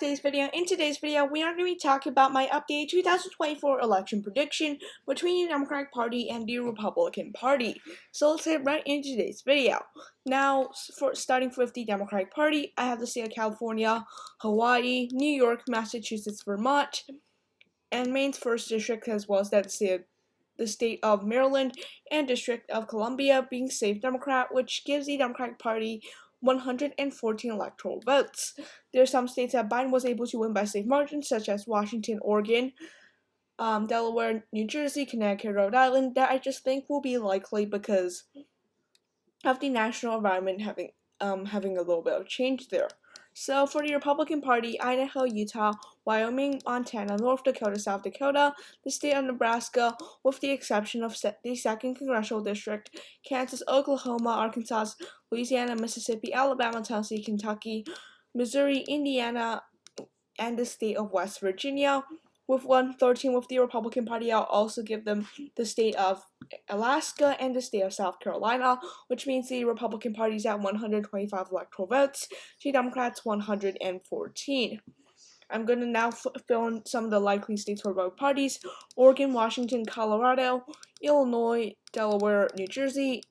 today's video. In today's video, we are going to be talking about my updated 2024 election prediction between the Democratic Party and the Republican Party. So let's head right into today's video. Now, starting with the Democratic Party, I have the state of California, Hawaii, New York, Massachusetts, Vermont, and Maine's 1st district, as well as the state of Maryland and District of Columbia being safe Democrat, which gives the Democratic Party 114 electoral votes. There are some states that Biden was able to win by safe margins, such as Washington, Oregon, Delaware, New Jersey, Connecticut, Rhode Island, that I just think will be likely because of the national environment having a little bit of change there. So for the Republican Party, Idaho, Utah, Wyoming, Montana, North Dakota, South Dakota, the state of Nebraska, with the exception of the 2nd Congressional District, Kansas, Oklahoma, Arkansas, Louisiana, Mississippi, Alabama, Tennessee, Kentucky, Missouri, Indiana, and the state of West Virginia. With 113 with the Republican Party, I'll also give them the state of Alaska and the state of South Carolina, which means the Republican Party is at 125 electoral votes, the Democrats 114. I'm going to now fill in some of the likely states for both parties: Oregon, Washington, Colorado, Illinois, Delaware, New Jersey,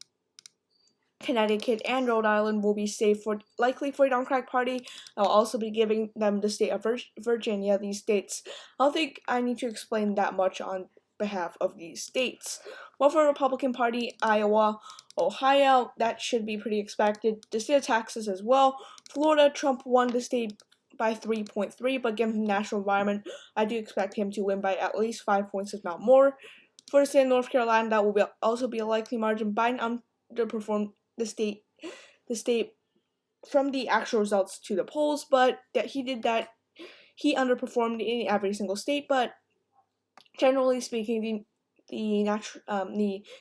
Connecticut, and Rhode Island will be safe likely for the Democratic Party. I'll also be giving them the state of Virginia. These states, I don't think I need to explain that much on behalf of these states. Well, for the Republican Party, Iowa, Ohio, that should be pretty expected. The state of Texas as well. Florida, Trump won the state by 3.3, but given the national environment, I do expect him to win by at least 5 points, if not more. For the state of North Carolina, that will also be a likely margin. Biden underperformed the state from the actual results to the polls, but he underperformed in every single state. But generally speaking, the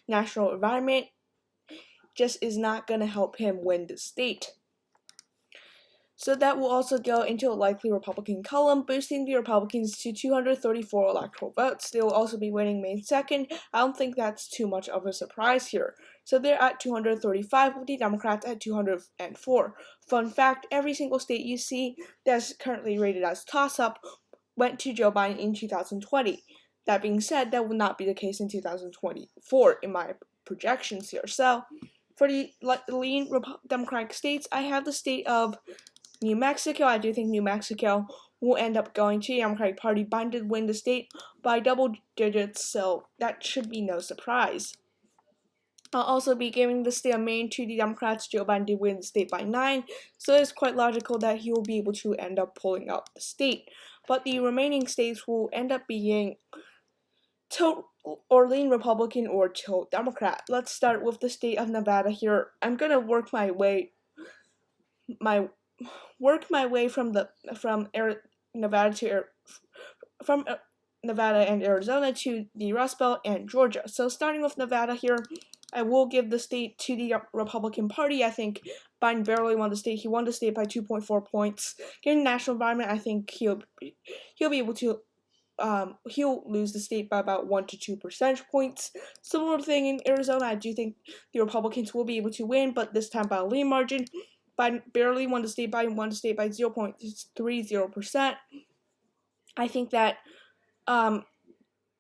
national environment just is not going to help him win the state. So that will also go into a likely Republican column, boosting the Republicans to 234 electoral votes. They will also be winning Maine 2nd. I don't think that's too much of a surprise here. So they're at 235, with the Democrats at 204. Fun fact, every single state you see that's currently rated as toss-up went to Joe Biden in 2020. That being said, that will not be the case in 2024 in my projections here. So for the lean Democratic states, I have the state of New Mexico. I do think New Mexico will end up going to the Democratic Party. Biden did win the state by double digits, so that should be no surprise. I'll also be giving the state of Maine to the Democrats. Joe Biden did win the state by 9, so it's quite logical that he will be able to end up pulling out the state. But the remaining states will end up being tilt or lean Republican or tilt Democrat. Let's start with the state of Nevada here. I'm gonna work my way from Nevada and Arizona to the Rust Belt and Georgia. So starting with Nevada here, I will give the state to the Republican Party. I think Biden barely won the state. He won the state by 2.4 points. Given the national environment, I think he'll be able to he'll lose the state by about 1 to 2 percentage points. Similar thing in Arizona. I do think the Republicans will be able to win, but this time by a lean margin. Biden barely won the state. Biden won the state by 0.30%. I think that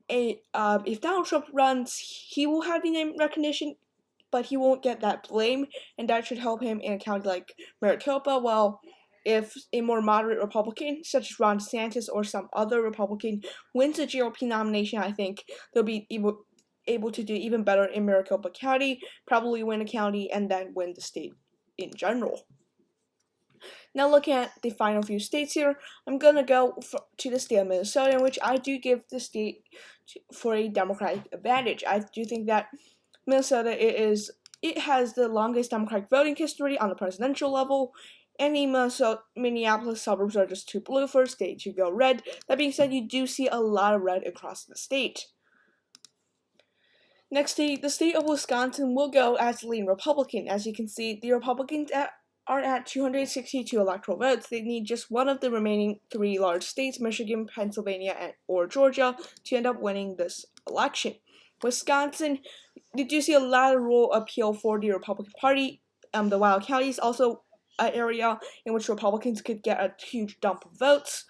if Donald Trump runs, he will have the name recognition, but he won't get that blame, and that should help him in a county like Maricopa. Well, if a more moderate Republican, such as Ron DeSantis or some other Republican, wins the GOP nomination, I think they'll be able to do even better in Maricopa County, probably win a county, and then win the state in general. Now looking at the final few states here, I'm going to go to the state of Minnesota, in which I do give the state for a Democratic advantage. I do think that Minnesota it has the longest Democratic voting history on the presidential level, and the Minneapolis suburbs are just too blue for a state to go red. That being said, you do see a lot of red across the state. Next state, the state of Wisconsin will go as lean Republican. As you can see, the Republicans are at 262 electoral votes. They need just one of the remaining 3 large states, Michigan, Pennsylvania, or Georgia, to end up winning this election. Wisconsin, they do see a lot of rural appeal for the Republican Party. The wild counties also area in which Republicans could get a huge dump of votes.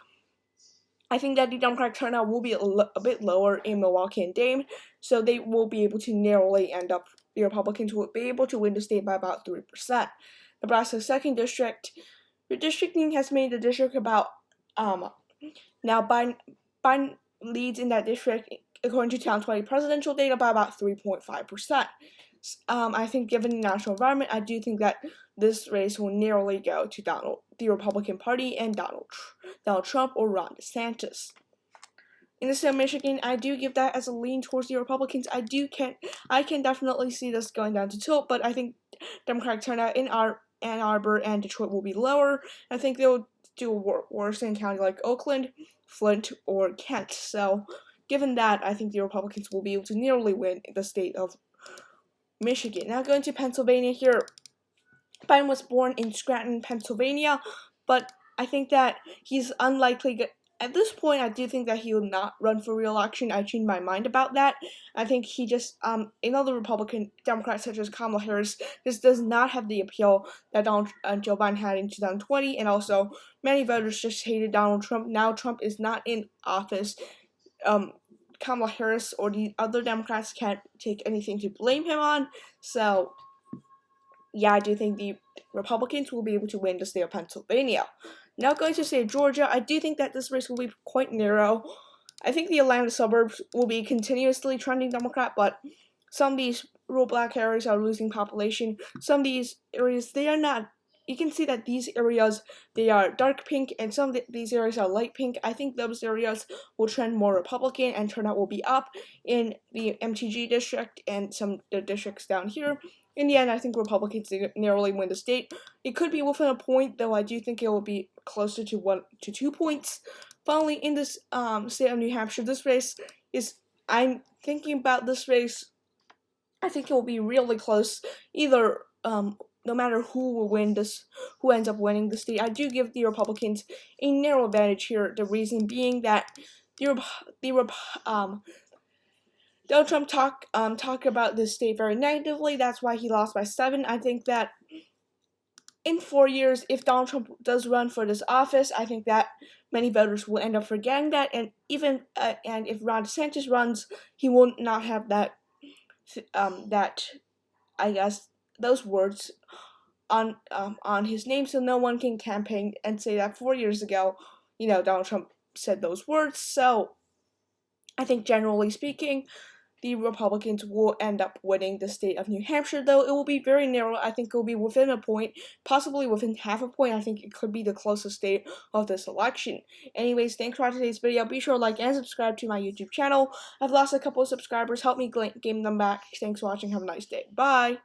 I think that the Democratic turnout will be a bit lower in Milwaukee and Dane, so they will be able to narrowly end up, the Republicans will be able to win the state by about 3%. Nebraska's 2nd district, redistricting has made the district about, now Biden leads in that district, according to 2020 presidential data, by about 3.5%. I think given the national environment, I do think that this race will narrowly go to the Republican Party and Donald Trump or Ron DeSantis. In the state of Michigan, I do give that as a lean towards the Republicans. I can definitely see this going down to tilt, but I think Democratic turnout in Ann Arbor and Detroit will be lower. I think they'll do worse in a county like Oakland, Flint, or Kent. So, given that, I think the Republicans will be able to nearly win the state of Michigan. Now going to Pennsylvania here. Biden was born in Scranton, Pennsylvania, but I think that he's unlikely. At this point, I do think that he will not run for re-election. I changed my mind about that. I think he just, another Republican, Democrat such as Kamala Harris, just does not have the appeal that Joe Biden had in 2020, and also many voters just hated Donald Trump. Now Trump is not in office. Kamala Harris or the other Democrats can't take anything to blame him on. So, yeah, I do think the Republicans will be able to win the state of Pennsylvania. Now going to the state of Georgia, I do think that this race will be quite narrow. I think the Atlanta suburbs will be continuously trending Democrat, but some of these rural black areas are losing population. Some of these areas, they are not. You can see that these areas, they are dark pink, and some of these areas are light pink. I think those areas will trend more Republican, and turnout will be up in the MTG district and some of the districts down here. In the end, I think Republicans narrowly win the state. It could be within a point, though I do think it will be closer to 1 to 2 points. Finally, in this state of New Hampshire, this race is, I'm thinking about this race, I think it will be really close. Either, no matter who will win this, who ends up winning the state, I do give the Republicans a narrow advantage here. The reason being that Donald Trump talk about this state very negatively. That's why he lost by 7. I think that in 4 years, if Donald Trump does run for this office, I think that many voters will end up forgetting that. And even and if Ron DeSantis runs, he will not have that I guess those words on his name, so no one can campaign and say that 4 years ago, Donald Trump said those words. So I think generally speaking, the Republicans will end up winning the state of New Hampshire, though it will be very narrow. I think it will be within a point, possibly within half a point. I think it could be the closest state of this election. Anyways, thanks for watching today's video. Be sure to like and subscribe to my YouTube channel. I've lost a couple of subscribers. Help me gain them back. Thanks for watching. Have a nice day. Bye.